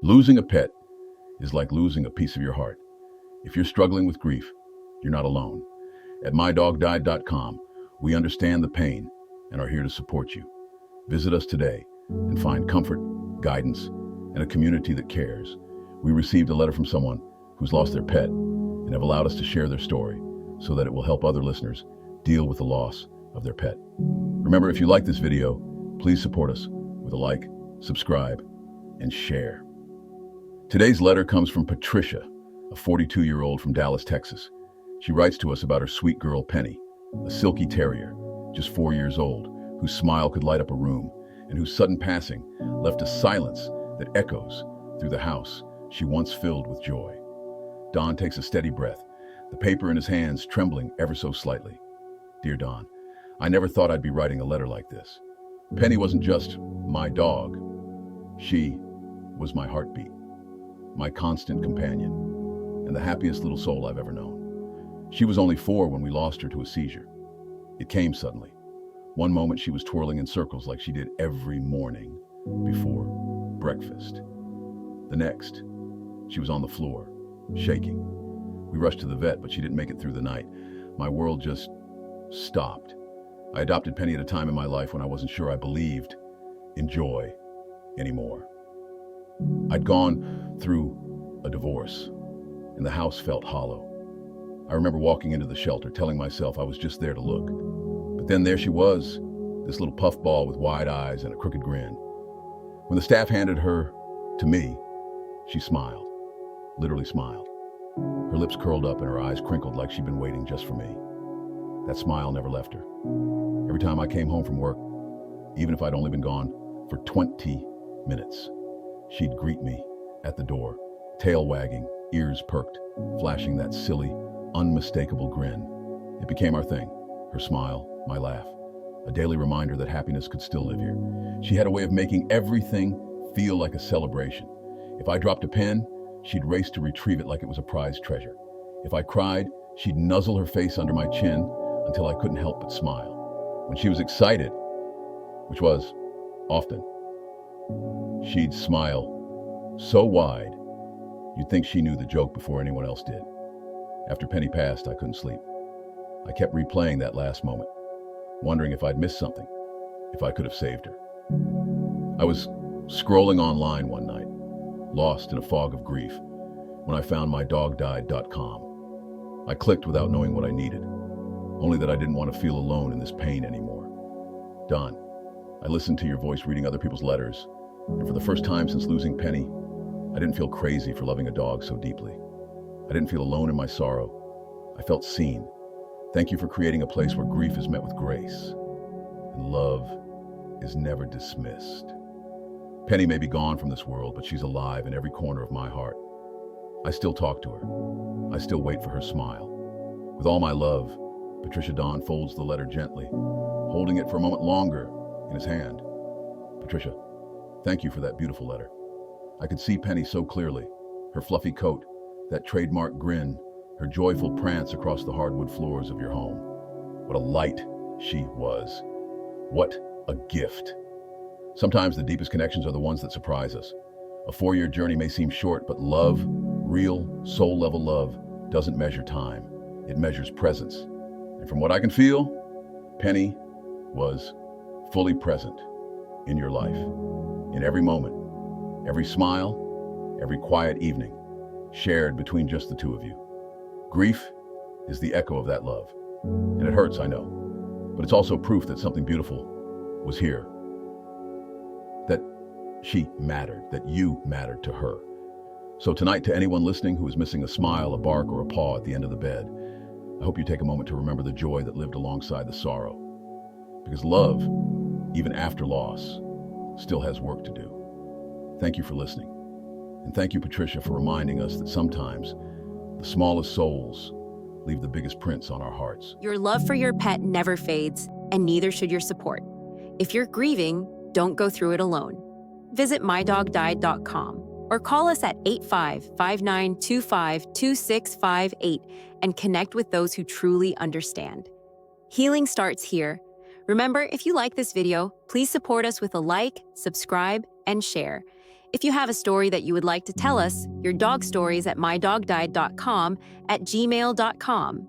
Losing a pet is like losing a piece of your heart. If you're struggling with grief, you're not alone. At MyDogDied.com, we understand the pain and are here to support you. Visit us today and find comfort, guidance, and a community that cares. We received a letter from someone who's lost their pet and have allowed us to share their story so that it will help other listeners deal with the loss of their pet. Remember, if you like this video, please support us with a like, subscribe, and share. Today's letter comes from Patricia, a 42-year-old from Dallas, Texas. She writes to us about her sweet girl, Penny, a Silky Terrier, just 4 years old, whose smile could light up a room, and whose sudden passing left a silence that echoes through the house she once filled with joy. Don takes a steady breath, the paper in his hands trembling ever so slightly. Dear Don, I never thought I'd be writing a letter like this. Penny wasn't just my dog. She was my heartbeat, my constant companion, and the happiest little soul I've ever known. She was only 4 when we lost her to a seizure. It came suddenly. One moment she was twirling in circles like she did every morning before breakfast. The next, she was on the floor, shaking. We rushed to the vet, but she didn't make it through the night. My world just stopped. I adopted Penny at a time in my life when I wasn't sure I believed in joy anymore. I'd gone through a divorce, and the house felt hollow. I remember walking into the shelter, telling myself I was just there to look. But then there she was, this little puffball with wide eyes and a crooked grin. When the staff handed her to me, she smiled, literally smiled. Her lips curled up and her eyes crinkled like she'd been waiting just for me. That smile never left her. Every time I came home from work, even if I'd only been gone for 20 minutes, she'd greet me at the door, tail wagging, ears perked, flashing that silly, unmistakable grin. It became our thing, her smile, my laugh, a daily reminder that happiness could still live here. She had a way of making everything feel like a celebration. If I dropped a pen, she'd race to retrieve it like it was a prized treasure. If I cried, she'd nuzzle her face under my chin until I couldn't help but smile. When she was excited, which was often, she'd smile so wide, you'd think she knew the joke before anyone else did. After Penny passed, I couldn't sleep. I kept replaying that last moment, wondering if I'd missed something, if I could have saved her. I was scrolling online one night, lost in a fog of grief, when I found MyDogDied.com. I clicked without knowing what I needed, only that I didn't want to feel alone in this pain anymore. Don, I listened to your voice reading other people's letters, and for the first time since losing Penny, I didn't feel crazy for loving a dog so deeply. I didn't feel alone in my sorrow. I felt seen. Thank you for creating a place where grief is met with grace, and love is never dismissed. Penny may be gone from this world, but she's alive in every corner of my heart. I still talk to her. I still wait for her smile. With all my love, Patricia. Don folds the letter gently, holding it for a moment longer in his hand. Patricia, thank you for that beautiful letter. I could see Penny so clearly, her fluffy coat, that trademark grin, her joyful prance across the hardwood floors of your home. What a light she was. What a gift. Sometimes the deepest connections are the ones that surprise us. A 4-year journey may seem short, but love, real, soul-level love, doesn't measure time. It measures presence. And from what I can feel, Penny was fully present in your life, in every moment, every smile, every quiet evening, shared between just the two of you. Grief is the echo of that love, and it hurts, I know, but it's also proof that something beautiful was here, that she mattered, that you mattered to her. So tonight, to anyone listening who is missing a smile, a bark, or a paw at the end of the bed, I hope you take a moment to remember the joy that lived alongside the sorrow, because love, even after loss, still has work to do. Thank you for listening. And thank you, Patricia, for reminding us that sometimes the smallest souls leave the biggest prints on our hearts. Your love for your pet never fades, and neither should your support. If you're grieving, don't go through it alone. Visit MyDogDied.com or call us at 85-5925-2658 and connect with those who truly understand. Healing starts here. Remember, if you like this video, please support us with a like, subscribe, and share. If you have a story that you would like to tell us, your dog stories at MyDogDied.com, at gmail.com.